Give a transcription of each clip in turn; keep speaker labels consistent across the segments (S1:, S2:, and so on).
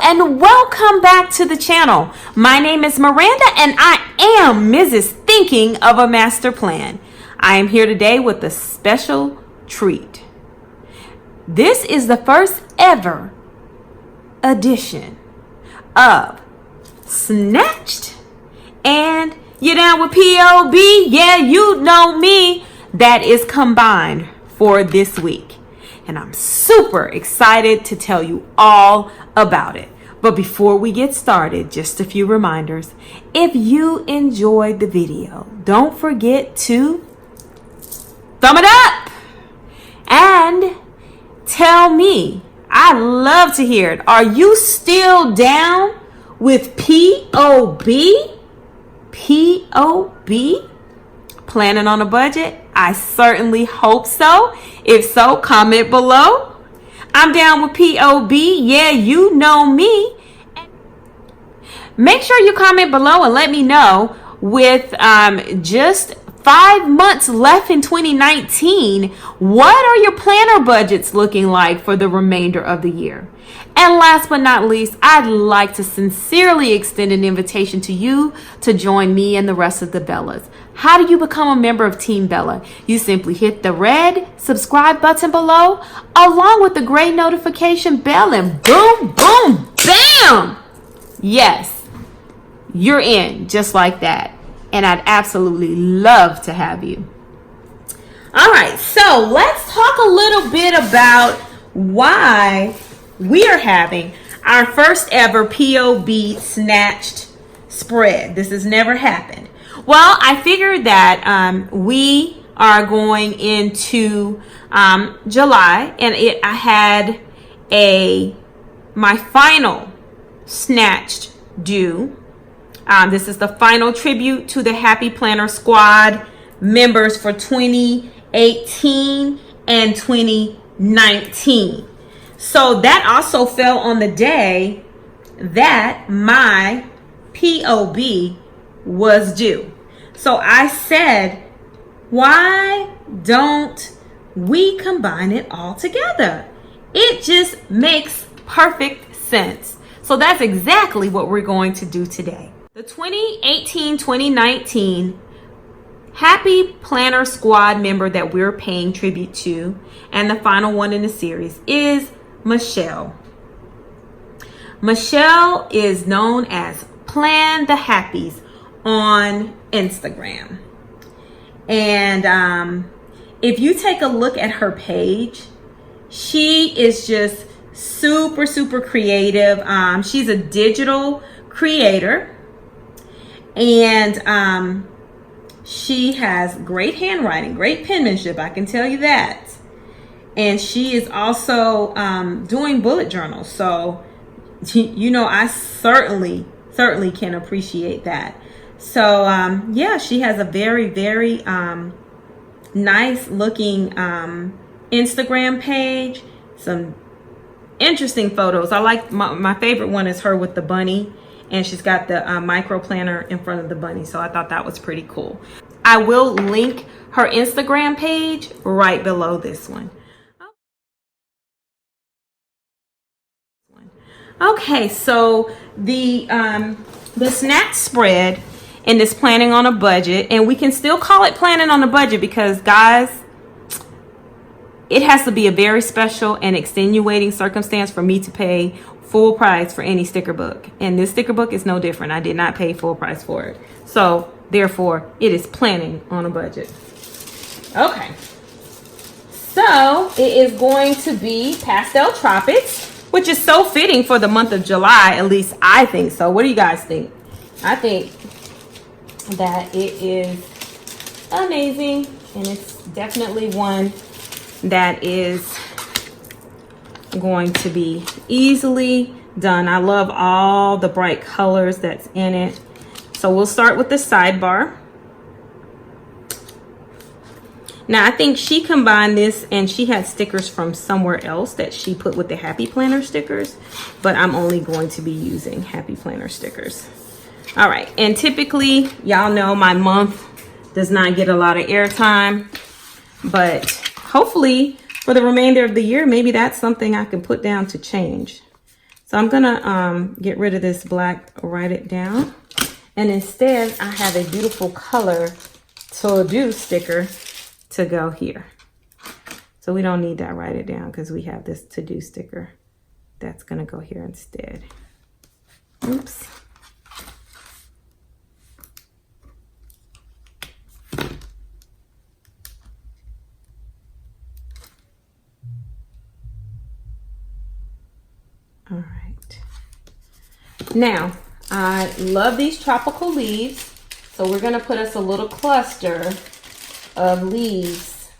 S1: and welcome back to the channel. My name is Miranda and I am Mrs. Thinking of a Master Plan. I am here today with a special treat. This is the first ever edition of Snatched, and you're down with POB. Yeah, you know me. That is combined for this week, and I'm super excited to tell you all about it. But before we get started, just a few reminders. If you enjoyed the video, don't forget to thumb it up and tell me. I love to hear it. Are you still down with POB? POB? Planning on a budget? I certainly hope so. If so, comment below. I'm down with POB. Yeah, you know me. Make sure you comment below and let me know, with just 5 months left in 2019, what are your planner budgets looking like for the remainder of the year? And last but not least, I'd like to sincerely extend an invitation to you to join me and the rest of the Bellas. How do you become a member of Team Bella? You simply hit the red subscribe button below, along with the gray notification bell, and boom, boom, bam! Yes, you're in just like that. And I'd absolutely love to have you. All right, so let's talk a little bit about why we are having our first ever POB Snatched spread. This has never happened. Well, I figured that we are going into July, and I had my final Snatched due. This is the final tribute to the Happy Planner Squad members for 2018 and 2019. So that also fell on the day that my POB was due. So I said, why don't we combine it all together? It just makes perfect sense. So that's exactly what we're going to do today. The 2018-2019 Happy Planner Squad member that we're paying tribute to, and the final one in the series, is Michelle. Michelle is known as Plan the Happies on Instagram. And if you take a look at her page, she is just super creative. She's a digital creator, and she has great handwriting, great penmanship, I can tell you that. And she is also doing bullet journals. So, you know, I certainly can appreciate that. So, yeah, she has a very nice looking Instagram page. Some interesting photos. I like my favorite one is her with the bunny, and she's got the micro planner in front of the bunny. So I thought that was pretty cool. I will link her Instagram page right below this one. Okay, so the snack spread in this planning on a budget, and we can still call it planning on a budget because, guys, it has to be a very special and extenuating circumstance for me to pay full price for any sticker book. And this sticker book is no different. I did not pay full price for it. So therefore, it is planning on a budget. Okay. So it is going to be Pastel Tropics, which is so fitting for the month of July. At least I think so. What do you guys think? I think that it is amazing, and it's definitely one that is going to be easily done. I love all the bright colors that's in it. So we'll start with the sidebar. Now, I think she combined this, and she had stickers from somewhere else that she put with the Happy Planner stickers, but I'm only going to be using Happy Planner stickers. All right, and typically, y'all know my month does not get a lot of airtime, but hopefully for the remainder of the year, maybe that's something I can put down to change. So I'm gonna get rid of this black, write it down. And instead, I have a beautiful color to-do sticker to go here. So we don't need that, write it down, because we have this to-do sticker that's gonna go here instead. Oops. All right. Now, I love these tropical leaves. So we're gonna put us a little cluster of leaves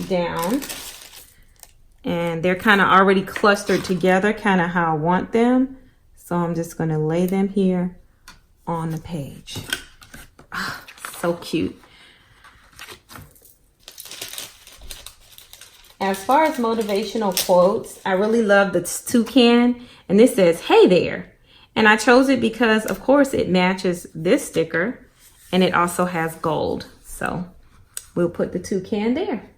S1: down. And they're kind of already clustered together, kind of how I want them. So I'm just gonna lay them here on the page. Oh, so cute. As far as motivational quotes, I really love the toucan, and this says, "Hey there." And I chose it because, of course, it matches this sticker, and it also has gold. So we'll put the toucan there.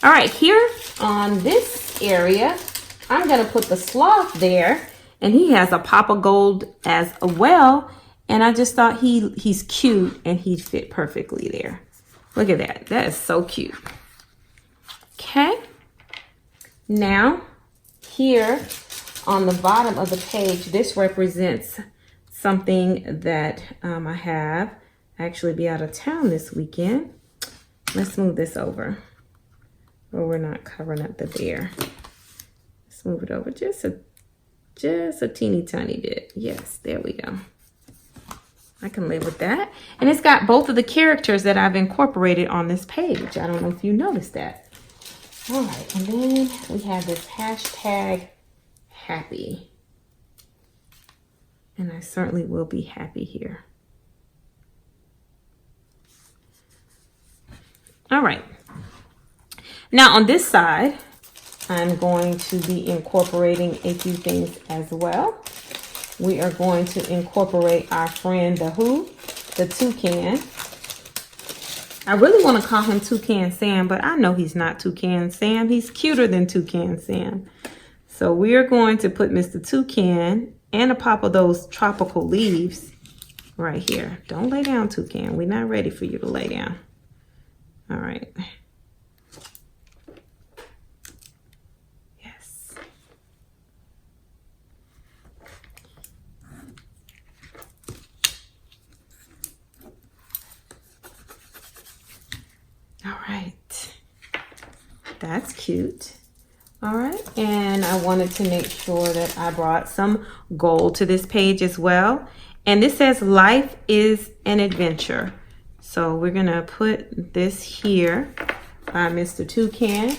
S1: All right, here on this area, I'm gonna put the sloth there, and he has a pop of gold as well. And I just thought he's cute, and he'd fit perfectly there. Look at that, that is so cute. Okay, now here on the bottom of the page, this represents something that I have. Actually be out of town this weekend. Let's move this over, or we're not covering up the bear. Let's move it over just a teeny tiny bit. Yes, there we go. I can live with that. And it's got both of the characters that I've incorporated on this page. I don't know if you noticed that. All right, and then we have this hashtag happy. And I certainly will be happy here. All right. Now on this side, I'm going to be incorporating a few things as well. We are going to incorporate our friend, the toucan. I really want to call him Toucan Sam, but I know he's not Toucan Sam. He's cuter than Toucan Sam. So we are going to put Mr. Toucan and a pop of those tropical leaves right here. Don't lay down, Toucan. We're not ready for you to lay down. All right. Yes. All right. That's cute. All right, and I wanted to make sure that I brought some gold to this page as well. And this says, "Life is an adventure." So we're gonna put this here by Mr. Toucan.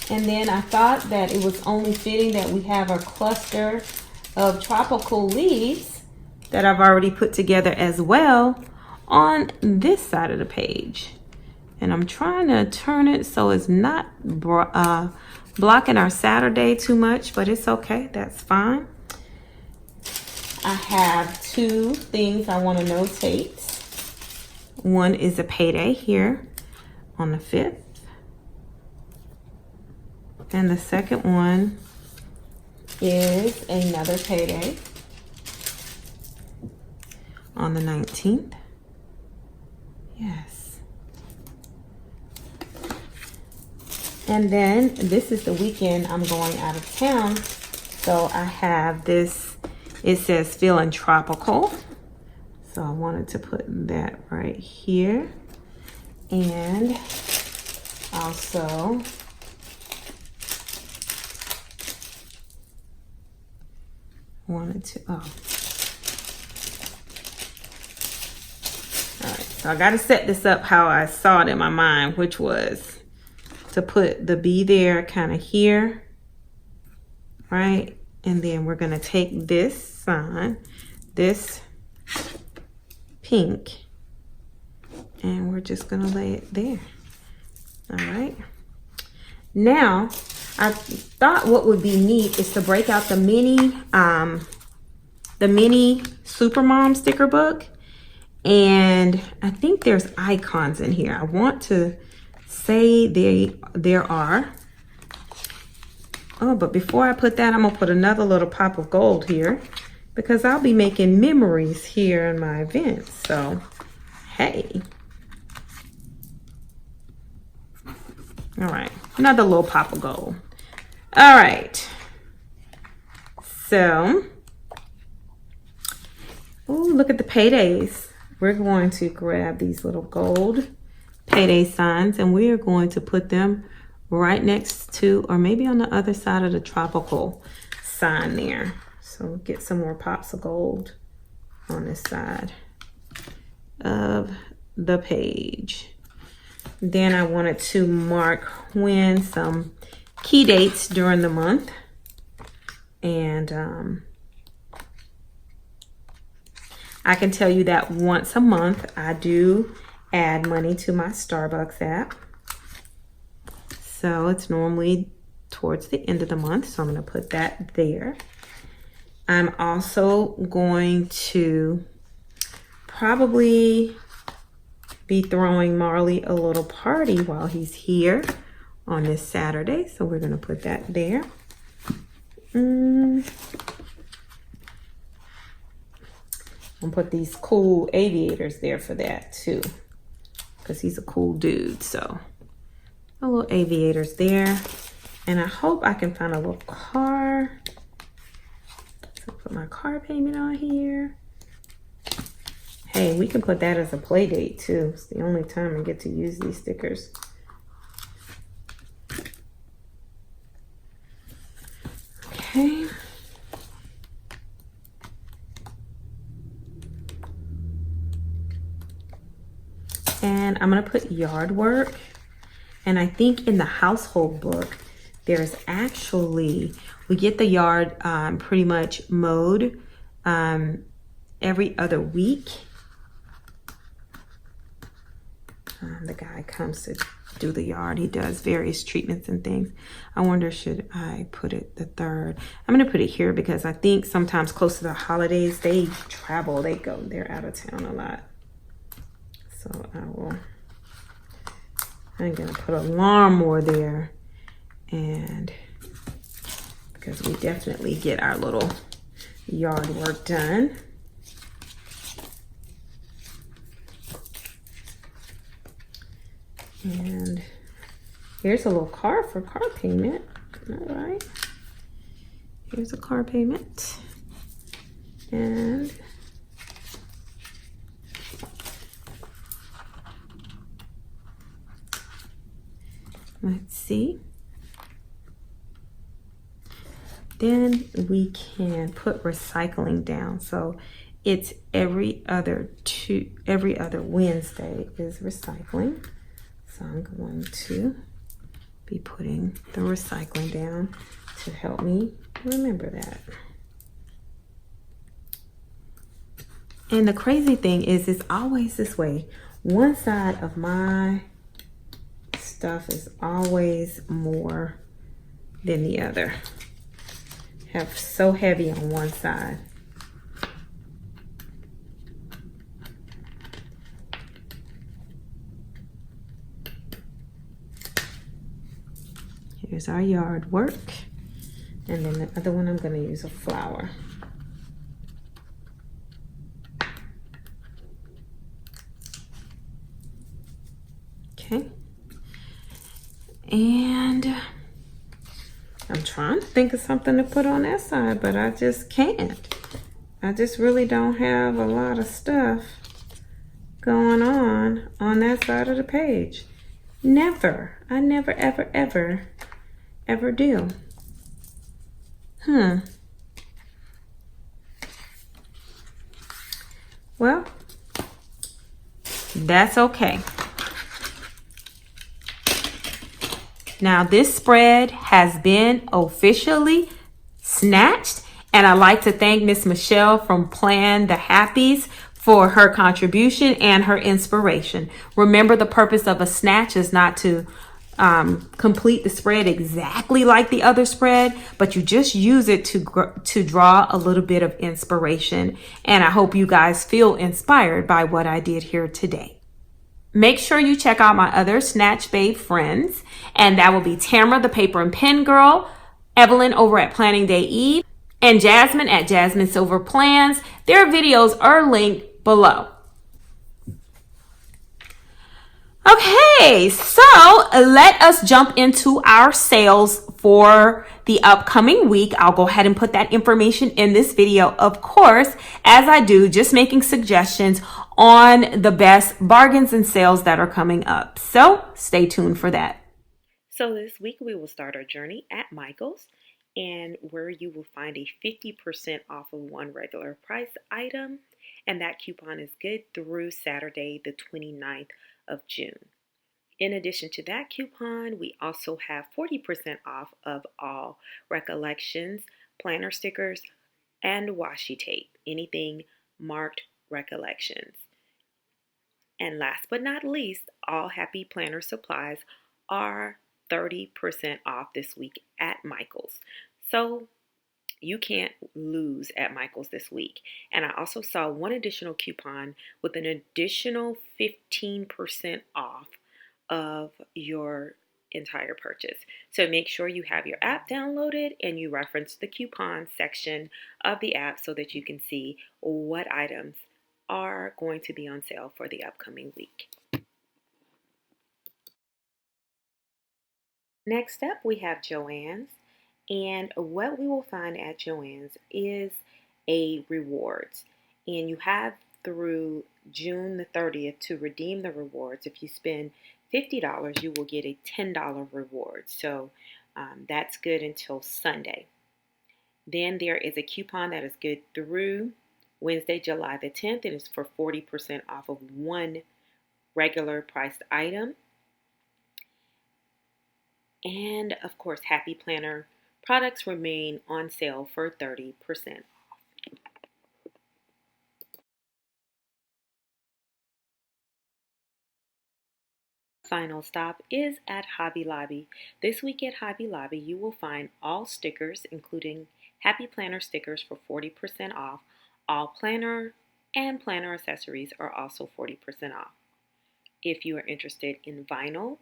S1: And then I thought that it was only fitting that we have a cluster of tropical leaves that I've already put together as well on this side of the page. And I'm trying to turn it so it's not blocking our Saturday too much, but it's okay, that's fine. I have two things I want to notate. One is a payday here on the 5th. And the second one is another payday on the 19th. Yes. And then this is the weekend I'm going out of town. So I have this, it says "Feeling Tropical." So I wanted to put that right here. And also wanted to, all right, so I got to set this up how I saw it in my mind, which was to put the bee there kind of here, right? And then we're going to take this sign, this pink, and we're just going to lay it there. All right. Now, I thought what would be neat is to break out the mini Supermom sticker book. And I think there's icons in here. I want to say there are. Oh, but before I put that, I'm gonna put another little pop of gold here because I'll be making memories here in my event. So, hey. All right, another little pop of gold. All right. So, oh, look at the paydays. We're going to grab these little gold payday signs and we are going to put them right next to, or maybe on the other side of the tropical sign there. So get some more pops of gold on this side of the page. Then I wanted to mark when some key dates during the month. And I can tell you that once a month I do add money to my Starbucks app. So it's normally towards the end of the month. So I'm going to put that there. I'm also going to probably be throwing Marley a little party while he's here on this Saturday. So we're going to put that there. I'm going to put these cool aviators there for that too. Because he's a cool dude. So a little aviators there. And I hope I can find a little car. So put my car payment on here. Hey, we can put that as a play date too. It's the only time I get to use these stickers. Okay. And I'm going to put yard work. And I think in the household book, there's actually, we get the yard pretty much mowed every other week. The guy comes to do the yard. He does various treatments and things. I wonder, should I put it the 3rd? I'm going to put it here because I think sometimes close to the holidays, they travel, they're out of town a lot. So I'm going to put a lawnmower there. And because we definitely get our little yard work done. And here's a little car for car payment. All right. Here's a car payment. And let's see. Then we can put recycling down. So it's every other Wednesday is recycling. So I'm going to be putting the recycling down to help me remember that. And the crazy thing is, it's always this way. One side of my stuff is always more than the other. Have so heavy on one side. Here's our yard work. And then the other one, I'm going to use a flower. Okay. And I'm trying to think of something to put on that side, but I just can't. I just really don't have a lot of stuff going on that side of the page. Never. I never, ever, ever, ever do. Well, that's okay. Now this spread has been officially snatched, and I'd like to thank Miss Michelle from Plan the Happies for her contribution and her inspiration. Remember, the purpose of a snatch is not to complete the spread exactly like the other spread, but you just use it to draw a little bit of inspiration. And I hope you guys feel inspired by what I did here today. Make sure you check out my other Snatch Babe friends, and that will be Tamara, the Paper and Pen Girl, Evelyn over at Planning Day Eve, and Jasmine at Jasmine Silver Plans. Their videos are linked below. Okay, so let us jump into our sales for the upcoming week. I'll go ahead and put that information in this video. Of course, as I do, just making suggestions on the best bargains and sales that are coming up. So stay tuned for that. So this week we will start our journey at Michael's, and where you will find a 50% off of one regular price item. And that coupon is good through Saturday, the 29th of June. In addition to that coupon, we also have 40% off of all Recollections, planner stickers, and washi tape, anything marked Recollections. And last but not least, all Happy Planner supplies are 30% off this week at Michael's. So you can't lose at Michael's this week. And I also saw one additional coupon with an additional 15% off of your entire purchase. So make sure you have your app downloaded and you reference the coupon section of the app so that you can see what items are going to be on sale for the upcoming week. Next up, we have Joann's. And what we will find at Joann's is a rewards. And you have through June the 30th to redeem the rewards. If you spend $50, you will get a $10 reward. So that's good until Sunday. Then there is a coupon that is good through Wednesday, July the 10th. It is for 40% off of one regular priced item. And of course, Happy Planner products remain on sale for 30% off. Final stop is at Hobby Lobby. This week at Hobby Lobby, you will find all stickers, including Happy Planner stickers, for 40% off. All planner and planner accessories are also 40% off. If you are interested in vinyl,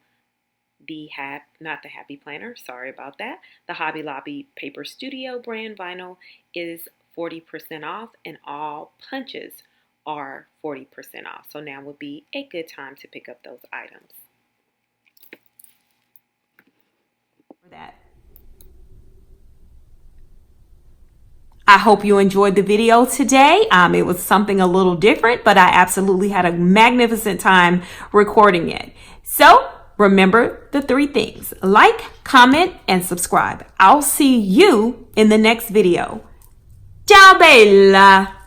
S1: not the Happy Planner, sorry about that. The Hobby Lobby Paper Studio brand vinyl is 40% off, and all punches are 40% off. So now would be a good time to pick up those items. For that. I hope you enjoyed the video today. It was something a little different, but I absolutely had a magnificent time recording it. So remember the 3 things: like, comment, and subscribe. I'll see you in the next video. Ciao, bella!